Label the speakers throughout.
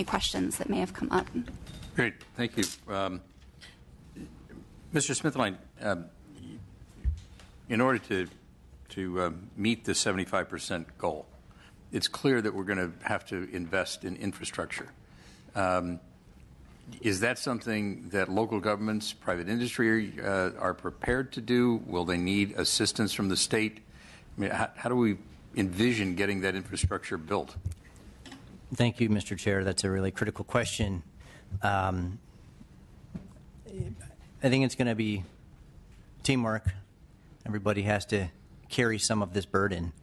Speaker 1: any questions that may have come up.
Speaker 2: Great. Thank you. Mr. Smithline, in order to meet the 75% goal, it's clear that we're going to have to invest in infrastructure. Is that something that local governments, private industry are prepared to do? Will they need assistance from the state? I mean, how do we envision getting that infrastructure built?
Speaker 3: Thank you, Mr. Chair. That's a really critical question. I think it's going to be teamwork. Everybody has to carry some of this burden.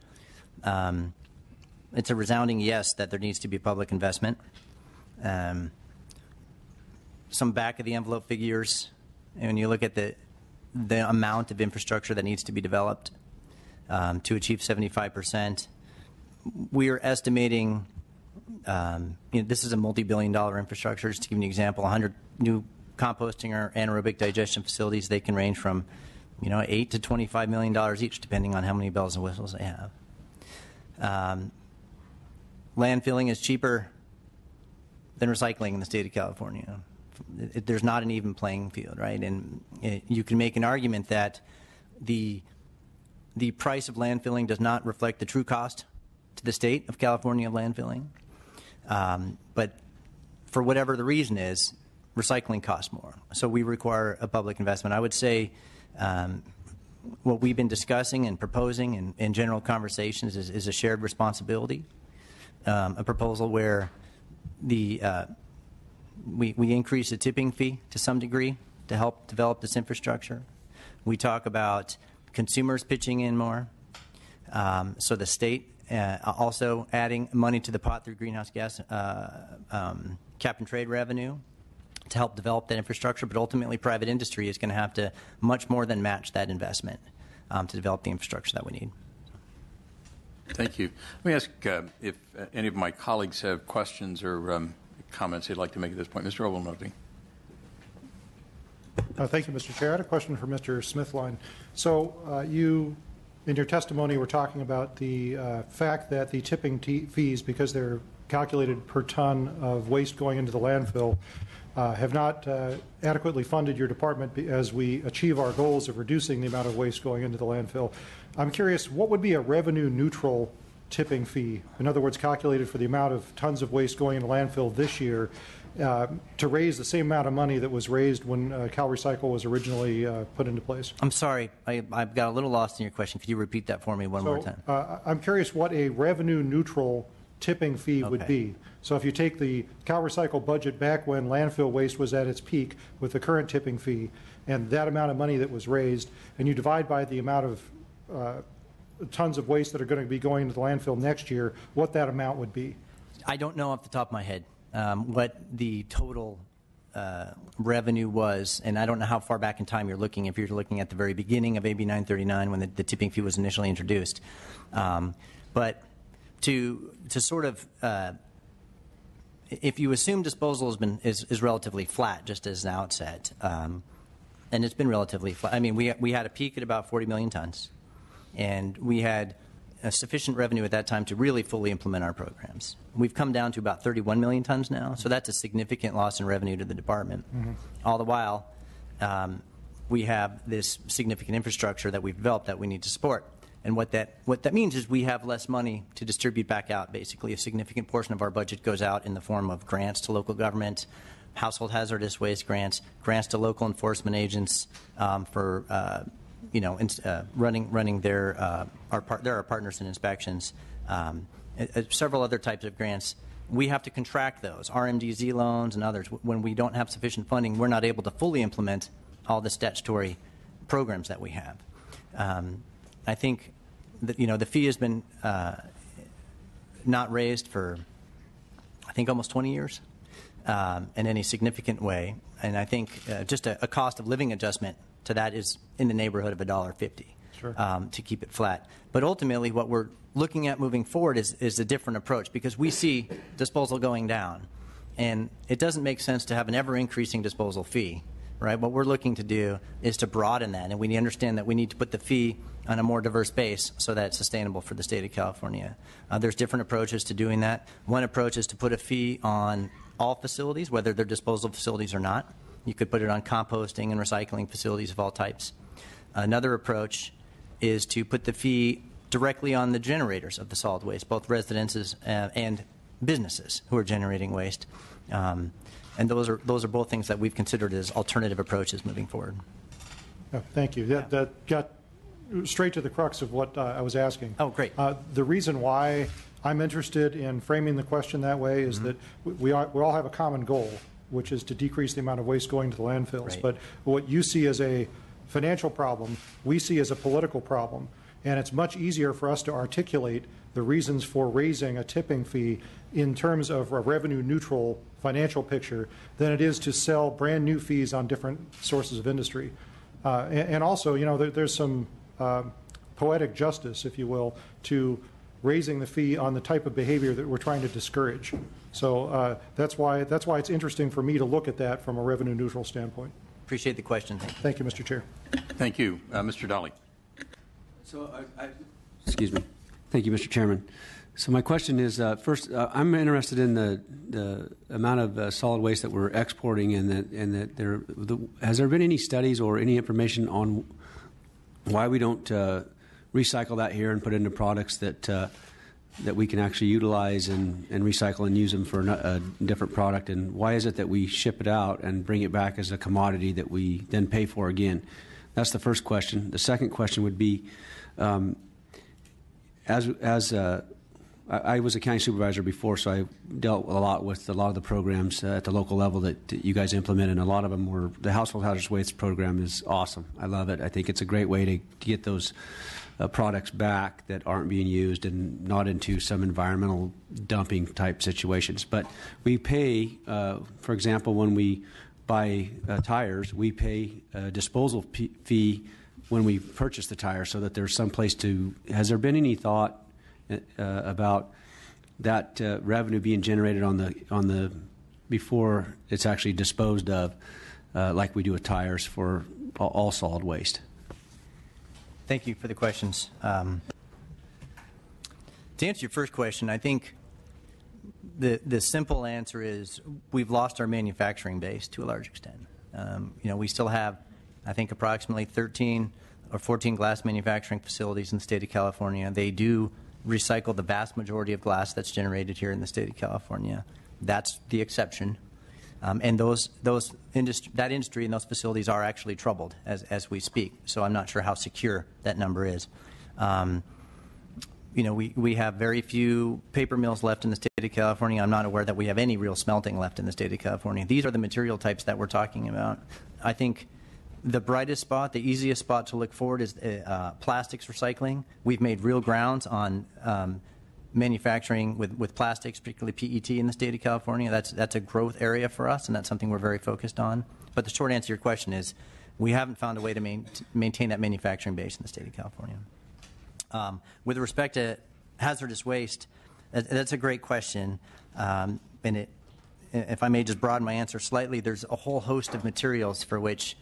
Speaker 3: It's a resounding yes that there needs to be public investment. Some back-of-the-envelope figures, and when you look at the amount of infrastructure that needs to be developed to achieve 75%, we are estimating, this is a multi-billion-dollar infrastructure. Just to give you an example, 100 new composting or anaerobic digestion facilities, they can range from $8 to $25 million each, depending on how many bells and whistles they have. Landfilling is cheaper than recycling in the state of California. There's not an even playing field, right? And you can make an argument that the price of landfilling does not reflect the true cost to the state of California of landfilling. But for whatever the reason is, recycling costs more. So we require a public investment. I would say what we've been discussing and proposing in general conversations is a shared responsibility, a proposal where we increase the tipping fee to some degree to help develop this infrastructure. We talk about consumers pitching in more, so the state also adding money to the pot through greenhouse gas cap and trade revenue to help develop that infrastructure, but ultimately private industry is going to have to much more than match that investment to develop the infrastructure that we need.
Speaker 2: Thank you. Let me ask if any of my colleagues have questions or comments they'd like to make at this point. Mr. Ovalnotti.
Speaker 4: Thank you, Mr. Chair. I had a question for Mr. Smithline. So you, in your testimony, were talking about the fact that the tipping fees, because they're calculated per ton of waste going into the landfill, have not adequately funded your department as we achieve our goals of reducing the amount of waste going into the landfill. I'm curious, what would be a revenue neutral tipping fee? In other words, calculated for the amount of tons of waste going into landfill this year to raise the same amount of money that was raised when CalRecycle was originally put into place? I'm sorry,
Speaker 3: I've got a little lost in your question. Could you repeat that for me one more time?
Speaker 4: I'm curious what a revenue neutral tipping fee would be. So if you take the CalRecycle budget back when landfill waste was at its peak with the current tipping fee and that amount of money that was raised, and you divide by the amount of tons of waste that are going to be going to the landfill next year, what that amount would be?
Speaker 3: I don't know off the top of my head what the total revenue was, and I don't know how far back in time you're looking, if you're looking at the very beginning of AB 939 when the tipping fee was initially introduced. But to sort of, if you assume disposal is relatively flat, just as an outset, and it's been relatively flat. I mean, we had a peak at about 40 million tons, and we had sufficient revenue at that time to really fully implement our programs. We've come down to about 31 million tons now, so that's a significant loss in revenue to the department. Mm-hmm. All the while, we have this significant infrastructure that we've developed that we need to support. And what that means is we have less money to distribute back out, basically. A significant portion of our budget goes out in the form of grants to local government, household hazardous waste grants, grants to local enforcement agents for running their our partners in inspections, several other types of grants. We have to contract those, RMDZ loans and others. When we don't have sufficient funding, we're not able to fully implement all the statutory programs that we have. I think that the fee has been not raised for I think almost 20 years in any significant way, and I think just a cost of living adjustment to that is in the neighborhood of $1.50 sure. To keep it flat. But ultimately, what we're looking at moving forward is a different approach, because we see disposal going down, and it doesn't make sense to have an ever-increasing disposal fee. Right? What we're looking to do is to broaden that, and we understand that we need to put the fee on a more diverse base so that it's sustainable for the state of California. There's different approaches to doing that. One approach is to put a fee on all facilities, whether they're disposal facilities or not. You could put it on composting and recycling facilities of all types. Another approach is to put the fee directly on the generators of the solid waste, both residences and businesses who are generating waste. And those are both things that we've considered as alternative approaches moving forward.
Speaker 4: Oh, thank you. That got straight to the crux of what I was asking.
Speaker 3: Oh, great.
Speaker 4: The reason why I'm interested in framing the question that way is that we all have a common goal, which is to decrease the amount of waste going to the landfills.
Speaker 3: Right.
Speaker 4: But what you see as a financial problem, we see as a political problem. And it's much easier for us to articulate the reasons for raising a tipping fee in terms of a revenue-neutral financial picture than it is to sell brand-new fees on different sources of industry. And also, there's some poetic justice, if you will, to raising the fee on the type of behavior that we're trying to discourage. So that's why it's interesting for me to look at that from a revenue-neutral standpoint.
Speaker 3: Appreciate the question.
Speaker 4: Thank you, Mr. Chair.
Speaker 2: Thank you. Mr. Dolly.
Speaker 1: So, excuse me. Thank you, Mr. Chairman. So my question is, first, I'm interested in the amount of solid waste that we're exporting, and that has there been any studies or any information on why we don't recycle that here and put it into products that we can actually utilize and recycle and use them for a different product? And why is it that we ship it out and bring it back as a commodity that we then pay for again? That's the first question. The second question would be, I was a county supervisor before, so I dealt a lot with a lot of the programs at the local level that you guys implement, and a lot of them were, the household hazardous waste program is awesome. I love it. I think it's a great way to get those products back that aren't being used and not into some environmental dumping type situations. But we pay, for example, when we buy tires, we pay a disposal fee when we purchase the tire, so that there's some place to. Has there been any thought about that revenue being generated on the before it's actually disposed of, like we do with tires for all solid waste?
Speaker 3: Thank you for the questions. To answer your first question, I think the simple answer is we've lost our manufacturing base to a large extent. We still have, I think, approximately 13 or 14 glass manufacturing facilities in the state of California. They do recycle the vast majority of glass that's generated here in the state of California. That's the exception. And that industry and those facilities are actually troubled as we speak. So I'm not sure how secure that number is. We have very few paper mills left in the state of California. I'm not aware that we have any real smelting left in the state of California. These are the material types that we're talking about. I think the brightest spot, the easiest spot to look forward is plastics recycling. We've made real grounds on manufacturing with plastics, particularly PET in the state of California. That's a growth area for us, and that's something we're very focused on. But the short answer to your question is we haven't found a way to maintain that manufacturing base in the state of California. With respect to hazardous waste, that's a great question. And if I may just broaden my answer slightly, there's a whole host of materials for which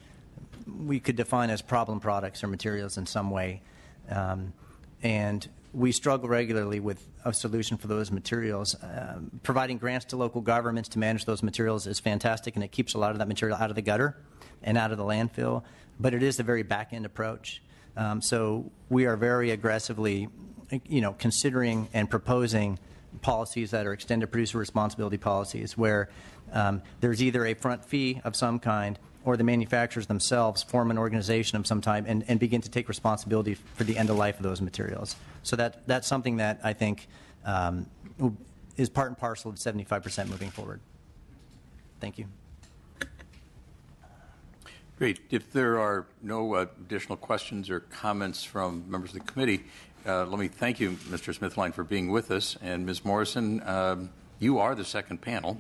Speaker 3: we could define as problem products or materials in some way. And we struggle regularly with a solution for those materials. Providing grants to local governments to manage those materials is fantastic, and it keeps a lot of that material out of the gutter and out of the landfill. But it is a very back-end approach. So we are very aggressively, considering and proposing policies that are extended producer responsibility policies where there's either a front fee of some kind or the manufacturers themselves form an organization of some type and begin to take responsibility for the end of life of those materials. So that's something that I think is part and parcel of 75% moving forward. Thank you.
Speaker 2: Great. If there are no additional questions or comments from members of the committee, let me thank you, Mr. Smithline, for being with us. And Ms. Morrison, you are the second panel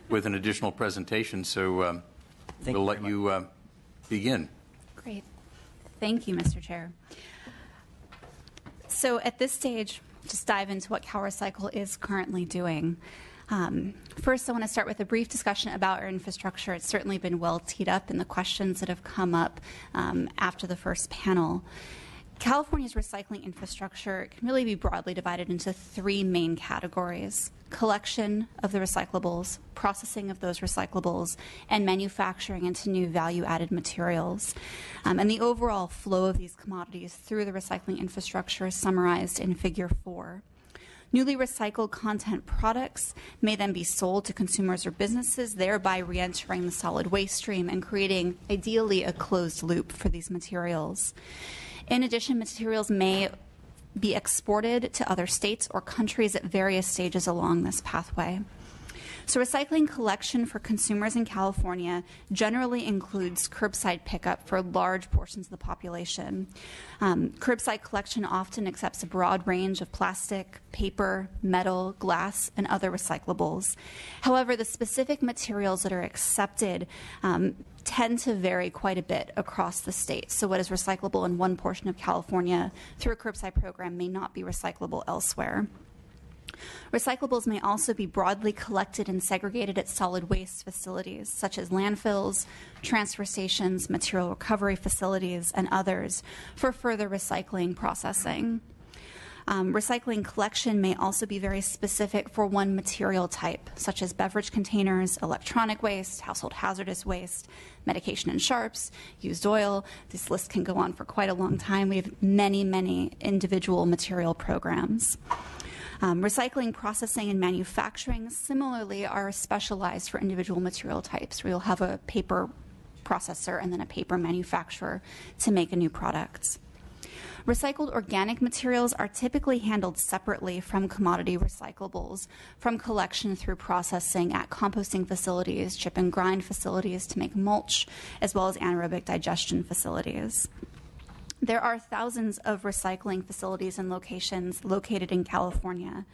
Speaker 2: with an additional presentation, so we'll let you begin.
Speaker 5: Great. Thank you, Mr. Chair. So at this stage, just dive into what CalRecycle is currently doing. First, I want to start with a brief discussion about our infrastructure. It's certainly been well teed up in the questions that have come up after the first panel. California's recycling infrastructure can really be broadly divided into three main categories: collection of the recyclables, processing of those recyclables, and manufacturing into new value-added materials. And the overall flow of these commodities through the recycling infrastructure is summarized in Figure 4. Newly recycled content products may then be sold to consumers or businesses, thereby re-entering the solid waste stream and creating, ideally, a closed loop for these materials. In addition, materials may be exported to other states or countries at various stages along this pathway. So recycling collection for consumers in California generally includes curbside pickup for large portions of the population. Curbside collection often accepts a broad range of plastic, paper, metal, glass, and other recyclables. However, the specific materials that are accepted tend to vary quite a bit across the state. So what is recyclable in one portion of California through a curbside program may not be recyclable elsewhere. Recyclables may also be broadly collected and segregated at solid waste facilities, such as landfills, transfer stations, material recovery facilities, and others, for further recycling processing. Recycling collection may also be very specific for one material type, such as beverage containers, electronic waste, household hazardous waste, medication and sharps, used oil. This list can go on for quite a long time. We have many, many individual material programs. Recycling, processing, and manufacturing similarly are specialized for individual material types, where you'll have a paper processor and then a paper manufacturer to make a new product. Recycled organic materials are typically handled separately from commodity recyclables, from collection through processing at composting facilities, chip and grind facilities to make mulch, as well as anaerobic digestion facilities. There are thousands of recycling facilities and locations located in California.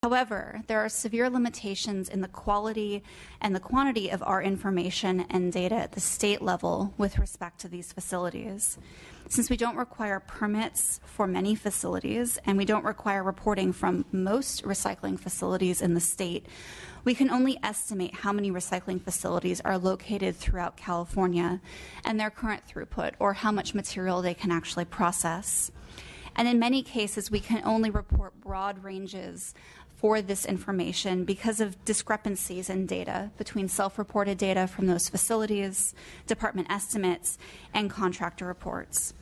Speaker 5: However, there are severe limitations in the quality and the quantity of our information and data at the state level with respect to these facilities. Since we don't require permits for many facilities and we don't require reporting from most recycling facilities in the state, we can only estimate how many recycling facilities are located throughout California and their current throughput, or how much material they can actually process. And in many cases, we can only report broad ranges for this information because of discrepancies in data between self-reported data from those facilities, department estimates, and contractor reports.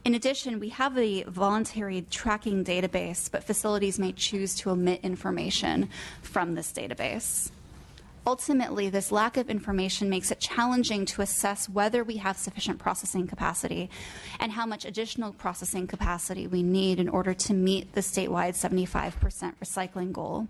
Speaker 5: In addition, we have a voluntary tracking database, but facilities may choose to omit information from this database. Ultimately, this lack of information makes it challenging to assess whether we have sufficient processing capacity and how much additional processing capacity we need in order to meet the statewide 75% recycling goal.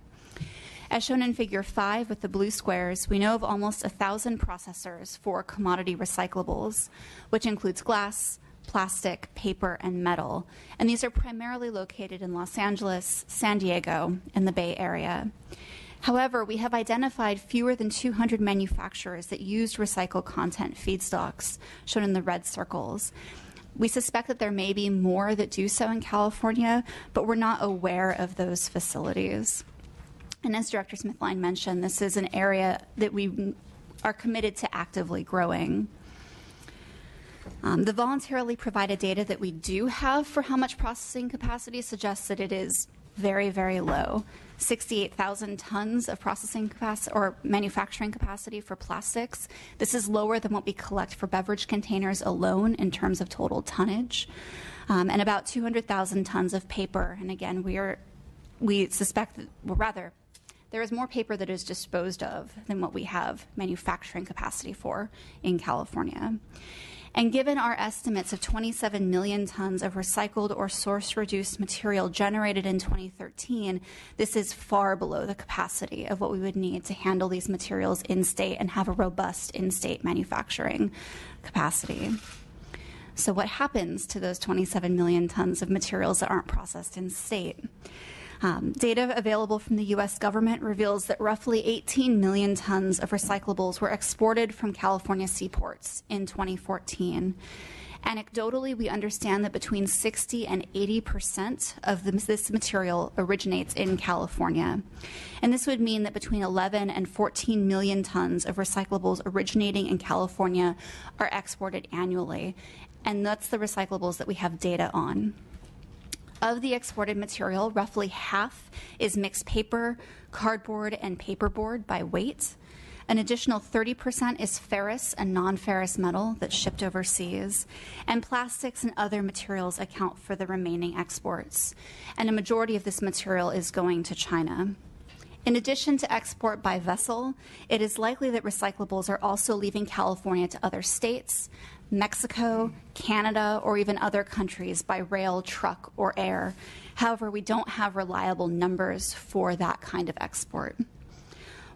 Speaker 5: As shown in Figure 5 with the blue squares, we know of almost 1,000 processors for commodity recyclables, which includes glass, plastic, paper, and metal. And these are primarily located in Los Angeles, San Diego, and the Bay Area. However, we have identified fewer than 200 manufacturers that used recycled content feedstocks, shown in the red circles. We suspect that there may be more that do so in California, but we're not aware of those facilities. And as Director Smithline mentioned, this is an area that we are committed to actively growing. The voluntarily provided data that we do have for how much processing capacity suggests that it is very, very low. 68,000 tons of processing capacity or manufacturing capacity for plastics. This is lower than what we collect for beverage containers alone in terms of total tonnage, and about 200,000 tons of paper. And again, we suspect that, well, rather, there is more paper that is disposed of than what we have manufacturing capacity for in California. And given our estimates of 27 million tons of recycled or source-reduced material generated in 2013, this is far below the capacity of what we would need to handle these materials in-state and have a robust in-state manufacturing capacity. So what happens to those 27 million tons of materials that aren't processed in-state? Data available from the U.S. government reveals that roughly 18 million tons of recyclables were exported from California seaports in 2014. Anecdotally, we understand that between 60 and 80% of this material originates in California. And this would mean that between 11 and 14 million tons of recyclables originating in California are exported annually. and that's the recyclables that we have data on. Of the exported material, roughly half is mixed paper, cardboard, and paperboard by weight. An additional 30% is ferrous and non-ferrous metal that's shipped overseas, and plastics and other materials account for the remaining exports. And a majority of this material is going to China. In addition to export by vessel, it is likely that recyclables are also leaving California to other states, Mexico, Canada, or even other countries by rail, truck, or air. However, we don't have reliable numbers for that kind of export.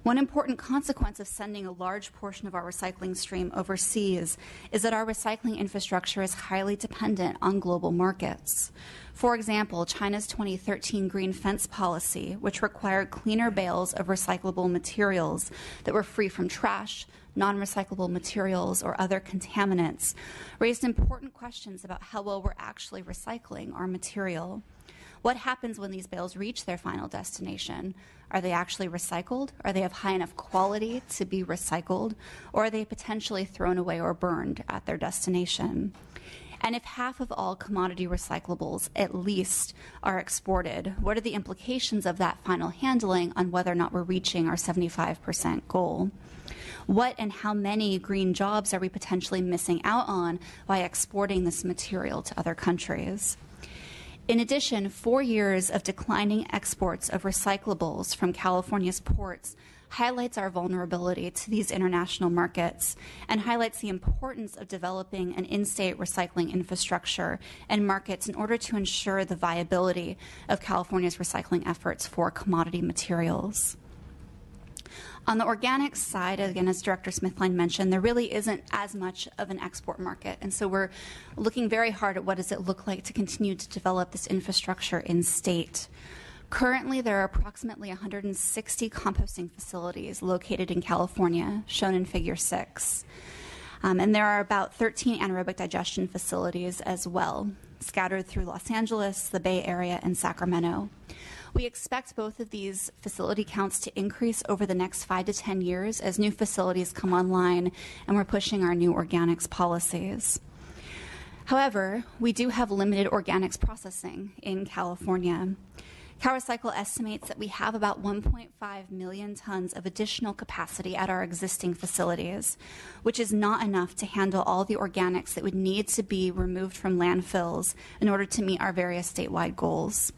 Speaker 5: One important consequence of sending a large portion of our recycling stream overseas is that our recycling infrastructure is highly dependent on global markets. For example, China's 2013 Green Fence policy, which required cleaner bales of recyclable materials that were free from trash, non-recyclable materials, or other contaminants, raised important questions about how well we're actually recycling our material. What happens when these bales reach their final destination? Are they actually recycled? Are they of high enough quality to be recycled? Or are they potentially thrown away or burned at their destination? And if half of all commodity recyclables, at least, are exported, what are the implications of that final handling on whether or not we're reaching our 75% goal? What and how many green jobs are we potentially missing out on by exporting this material to other countries? In addition, 4 years of declining exports of recyclables from California's ports highlights our vulnerability to these international markets and highlights the importance of developing an in-state recycling infrastructure and markets in order to ensure the viability of California's recycling efforts for commodity materials. On the organics side, again, as Director Smithline mentioned, there really isn't as much of an export market. And so we're looking very hard at what does it look like to continue to develop this infrastructure in state. Currently, there are approximately 160 composting facilities located in California, shown in Figure 6. And there are about 13 anaerobic digestion facilities as well, scattered through Los Angeles, the Bay Area, and Sacramento. We expect both of these facility counts to increase over the next 5 to 10 years as new facilities come online and we're pushing our new organics policies. However, we do have limited organics processing in California. CalRecycle estimates that we have about 1.5 million tons of additional capacity at our existing facilities, which is not enough to handle all the organics that would need to be removed from landfills in order to meet our various statewide goals.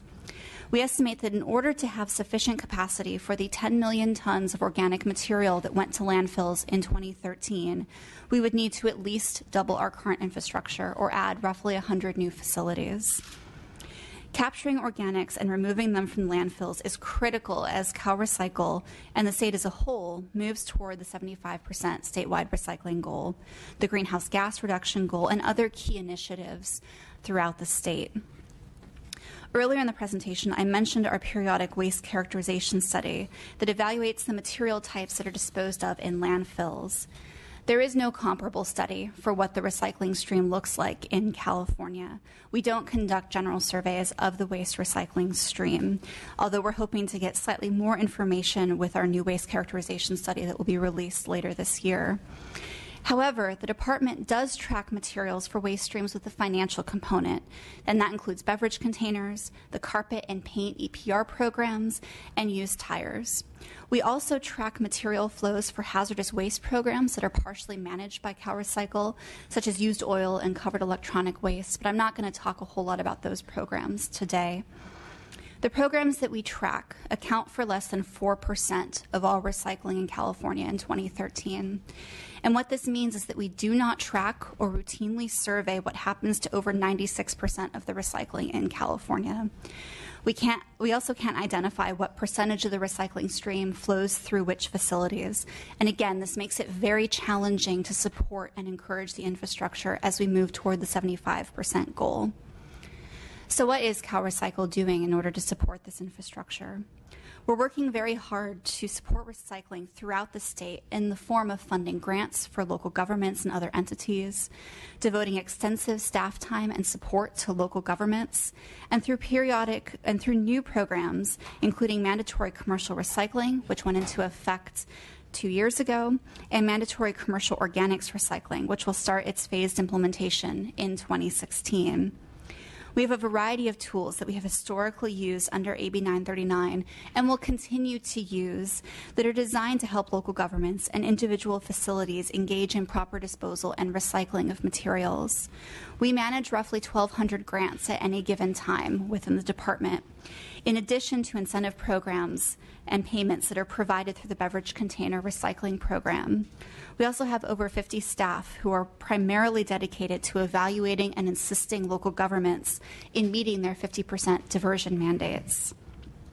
Speaker 5: We estimate that in order to have sufficient capacity for the 10 million tons of organic material that went to landfills in 2013, we would need to at least double our current infrastructure or add roughly 100 new facilities. Capturing organics and removing them from landfills is critical as CalRecycle and the state as a whole moves toward the 75% statewide recycling goal, the greenhouse gas reduction goal, and other key initiatives throughout the state. Earlier in the presentation, I mentioned our periodic waste characterization study that evaluates the material types that are disposed of in landfills. There is no comparable study for what the recycling stream looks like in California. We don't conduct general surveys of the waste recycling stream, although we're hoping to get slightly more information with our new waste characterization study that will be released later this year. However, the department does track materials for waste streams with a financial component, and that includes beverage containers, the carpet and paint EPR programs, and used tires. We also track material flows for hazardous waste programs that are partially managed by CalRecycle, such as used oil and covered electronic waste, but I'm not going to talk a whole lot about those programs today. The programs that we track account for less than 4% of all recycling in California in 2013. And what this means is that we do not track or routinely survey what happens to over 96% of the recycling in California. We also can't identify what percentage of the recycling stream flows through which facilities. And again, this makes it very challenging to support and encourage the infrastructure as we move toward the 75% goal. So what is CalRecycle doing in order to support this infrastructure? We're working very hard to support recycling throughout the state in the form of funding grants for local governments and other entities, devoting extensive staff time and support to local governments, and through new programs, including mandatory commercial recycling, which went into effect 2 years ago, and mandatory commercial organics recycling, which will start its phased implementation in 2016. We have a variety of tools that we have historically used under AB 939 and will continue to use that are designed to help local governments and individual facilities engage in proper disposal and recycling of materials. We manage roughly 1,200 grants at any given time within the department, in addition to incentive programs and payments that are provided through the beverage container recycling program. We also have over 50 staff who are primarily dedicated to evaluating and assisting local governments in meeting their 50% diversion mandates.